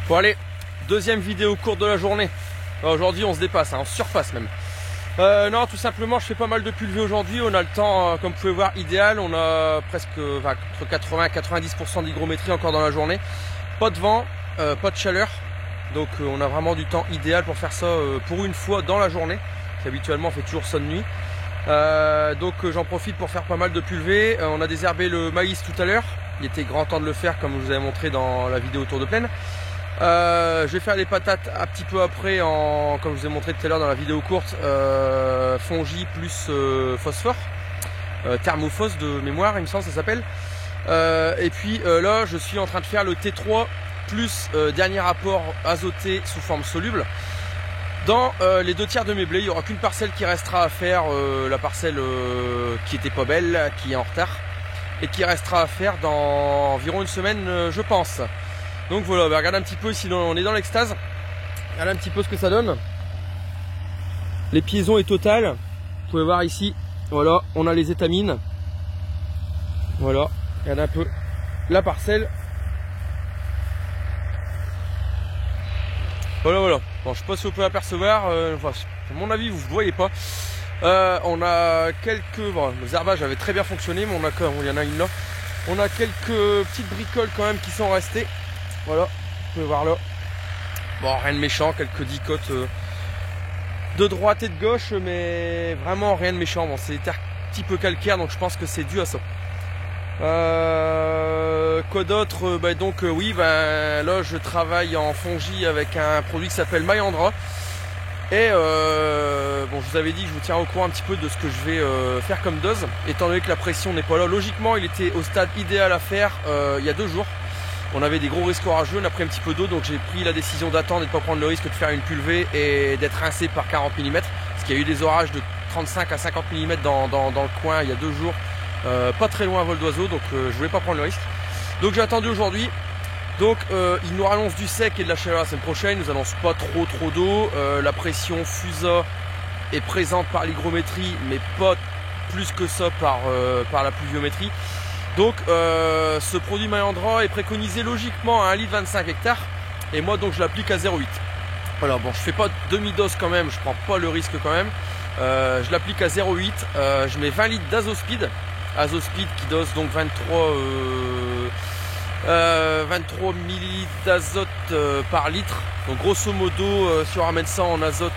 Bon allez, deuxième vidéo courte de la journée. Aujourd'hui on se dépasse, hein, on se surpasse même. Non, tout simplement je fais pas mal de pulvé aujourd'hui. On a le temps, comme vous pouvez voir, idéal. On a presque entre 80 et 90% d'hygrométrie encore dans la journée. Pas de vent, pas de chaleur. Donc on a vraiment du temps idéal pour faire ça pour une fois dans la journée. Habituellement on fait toujours ça de nuit. Donc j'en profite pour faire pas mal de pulvé. On a désherbé le maïs tout à l'heure. Il était grand temps de le faire comme je vous avais montré dans la vidéo Tour de Plaine. Je vais faire les patates un petit peu après, comme je vous ai montré tout à l'heure dans la vidéo courte, fongi plus phosphore, thermophos de mémoire il me semble ça s'appelle. Et puis là je suis en train de faire le T3 plus dernier apport azoté sous forme soluble. Dans les 2/3 de mes blés, il n'y aura qu'une parcelle qui restera à faire, la parcelle qui était pas belle, qui est en retard, et qui restera à faire dans environ une semaine je pense. Donc voilà, on va regarder un petit peu, sinon on est dans l'extase. Regardez un petit peu ce que ça donne. L'épiaison est totale. Vous pouvez voir ici, voilà, on a les étamines. Voilà, regardez un peu la parcelle. Voilà, voilà. Bon, je sais pas si vous pouvez apercevoir, enfin, à mon avis vous ne voyez pas. On a quelques... Bon, les herbages avaient très bien fonctionné, mais il y en a une là. On a quelques petites bricoles quand même qui sont restées. Voilà, vous pouvez voir là. Bon, rien de méchant, quelques dicotes de droite et de gauche, mais vraiment rien de méchant. Bon, c'est des terres un petit peu calcaires, donc je pense que c'est dû à ça. Quoi d'autre? Oui, là je travaille en fongi avec un produit qui s'appelle Mayandra. Et bon, je vous avais dit que je vous tiens au courant un petit peu de ce que je vais faire comme dose, étant donné que la pression n'est pas là. Logiquement, il était au stade idéal à faire il y a 2 jours. On avait des gros risques orageux, on a pris un petit peu d'eau, donc j'ai pris la décision d'attendre et de ne pas prendre le risque de faire une pulvée et d'être rincé par 40 mm. Parce qu'il y a eu des orages de 35 à 50 mm dans le coin il y a 2 jours, pas très loin à vol d'oiseau, donc je voulais pas prendre le risque. Donc j'ai attendu aujourd'hui. Donc il nous annonce du sec et de la chaleur la semaine prochaine, il nous annonce pas trop d'eau. La pression FUSA est présente par l'hygrométrie, mais pas plus que ça par la pluviométrie. Donc ce produit Mayandra est préconisé logiquement à 1,25 litre hectare. Et moi donc je l'applique à 0,8. Voilà, bon, je fais pas demi-dose quand même, je prends pas le risque quand même. Je l'applique à 0,8. Je mets 20 litres d'Azospeed. Azospeed qui dose donc 23 millilitres d'azote par litre. Donc grosso modo, si on ramène ça en azote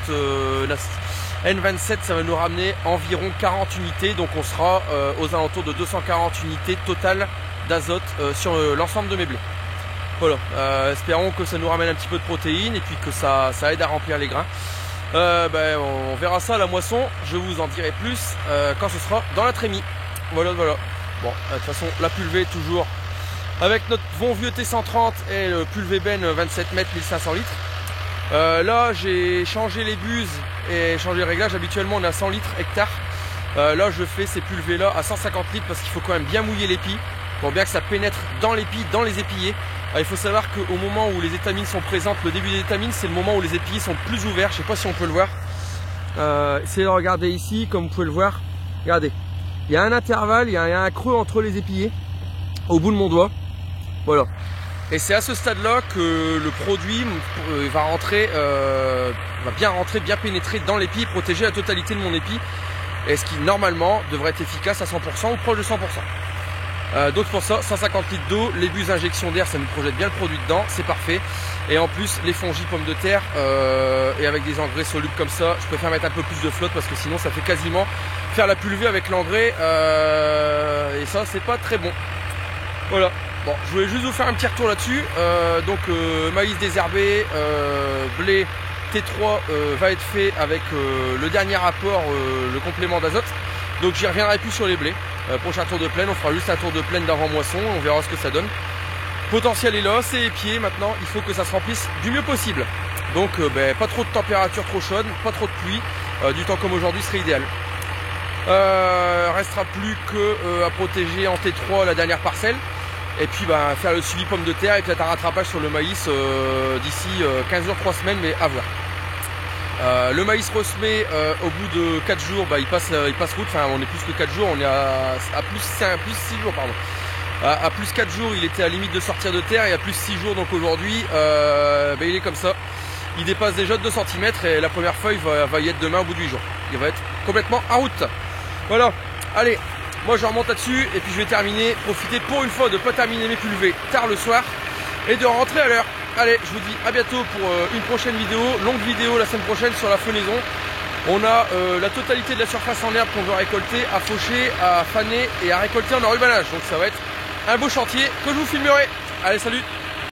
N27, ça va nous ramener environ 40 unités. Donc on sera aux alentours de 240 unités totales d'azote sur l'ensemble de mes blés. Voilà, espérons que ça nous ramène un petit peu de protéines et puis que ça aide à remplir les grains. On verra ça à la moisson, je vous en dirai plus quand ce sera dans la trémie. Voilà, voilà. Bon, de toute façon, la pulvée toujours avec notre bon vieux T130 et le pulvé Ben 27 mètres 1500 litres. Là, j'ai changé les buses et changé le réglage. Habituellement, on est à 100 litres hectare. Là, je fais ces pulvées-là à 150 litres parce qu'il faut quand même bien mouiller l'épi pour bien que ça pénètre dans l'épi, dans les épillés. Il faut savoir qu'au moment où les étamines sont présentes, le début des étamines, c'est le moment où les épillés sont plus ouverts. Je ne sais pas si on peut le voir. Essayez de regarder ici, comme vous pouvez le voir. Regardez, il y a un intervalle, il y a un creux entre les épillés au bout de mon doigt. Voilà. Et c'est à ce stade-là que le produit va bien rentrer, bien pénétrer dans l'épi et protéger la totalité de mon épi. Et ce qui normalement devrait être efficace à 100% ou proche de 100%. Donc pour ça, 150 litres d'eau, les buses injection d'air, ça nous projette bien le produit dedans, c'est parfait. Et en plus, les fongis pommes de terre, et avec des engrais solubles comme ça, je préfère mettre un peu plus de flotte parce que sinon ça fait quasiment faire la pulvée avec l'engrais. Et ça, c'est pas très bon. Voilà. Bon, je voulais juste vous faire un petit retour là-dessus. Maïs désherbé, blé T3 va être fait avec le dernier apport, le complément d'azote. Donc j'y reviendrai plus sur les blés. Prochain tour de plaine, on fera juste un tour de plaine d'avant-moisson, on verra ce que ça donne. Potentiel est là, c'est épié, maintenant il faut que ça se remplisse du mieux possible. Donc pas trop de température trop chaude, pas trop de pluie, du temps comme aujourd'hui serait idéal. Restera plus que à protéger en T3 la dernière parcelle. Et puis faire le suivi pomme de terre et peut-être un rattrapage sur le maïs d'ici 15 jours, 3 semaines, mais à voir. Le maïs ressemé au bout de 4 jours, il passe route, enfin on est plus que 4 jours, on est à plus 6 jours pardon. À plus 4 jours, il était à limite de sortir de terre, et à plus 6 jours, donc aujourd'hui, il est comme ça. Il dépasse déjà de 2 cm et la première feuille va y être demain au bout de 8 jours. Il va être complètement en route. Voilà, allez, moi je remonte là-dessus et puis je vais terminer, profiter pour une fois de ne pas terminer mes culvées tard le soir et de rentrer à l'heure. Allez, je vous dis à bientôt pour une prochaine vidéo, longue vidéo la semaine prochaine sur la fenaison. On a la totalité de la surface en herbe qu'on veut récolter, à faucher, à faner et à récolter en enrubanage. Donc ça va être un beau chantier que je vous filmerai. Allez, salut!